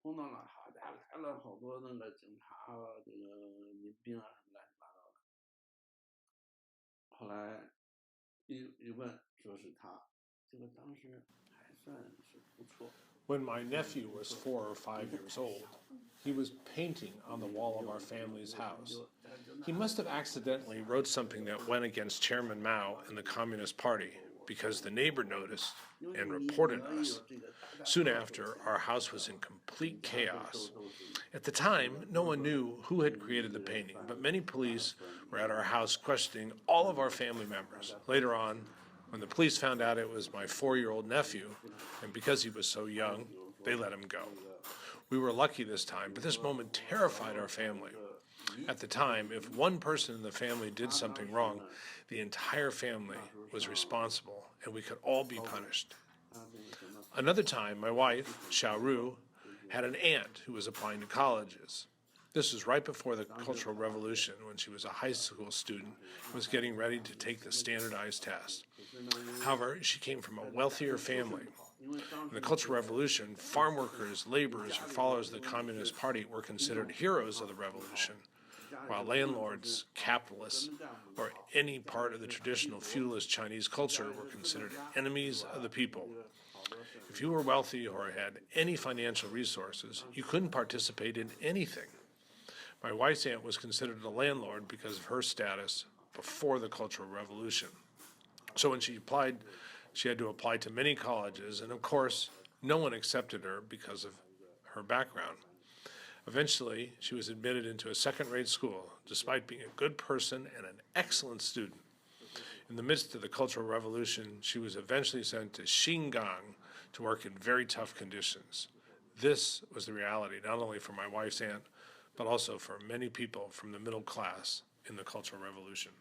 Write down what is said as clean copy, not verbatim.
轰动了，好家伙，来了好多那个警察啊，这个民兵啊，什么乱七八糟的。后来一问，说是他，这个当时还算是不错。When my nephew was 4 or 5 years old, he was painting on the wall of our family's house. He must have accidentally wrote something that went against Chairman Mao and the Communist Party because the neighbor noticed and reported us. Soon after, our house was in complete chaos. At the time, no one knew who had created the painting, but many police were at our house questioning all of our family members. Later on, when the police found out it was my 4-year-old nephew, and because he was so young, they let him go. We were lucky this time, but this moment terrified our family. At the time, if one person in the family did something wrong, the entire family was responsible, and we could all be punished. Another time, my wife, Xiao Ru, had an aunt who was applying to colleges. This was right before the Cultural Revolution, when she was a high school student and was getting ready to take the standardized test. However, she came from a wealthier family. In the Cultural Revolution, farm workers, laborers, or followers of the Communist Party were considered heroes of the revolution, while landlords, capitalists, or any part of the traditional feudalist Chinese culture were considered enemies of the people. If you were wealthy or had any financial resources, you couldn't participate in anything. My wife's aunt was considered a landlord because of her status before the Cultural Revolution. So when she applied, she had to apply to many colleges, and of course, no one accepted her because of her background. Eventually, she was admitted into a second-rate school, despite being a good person and an excellent student. In the midst of the Cultural Revolution, she was eventually sent to Xinjiang to work in very tough conditions. This was the reality, not only for my wife's aunt, but also for many people from the middle class in the Cultural Revolution.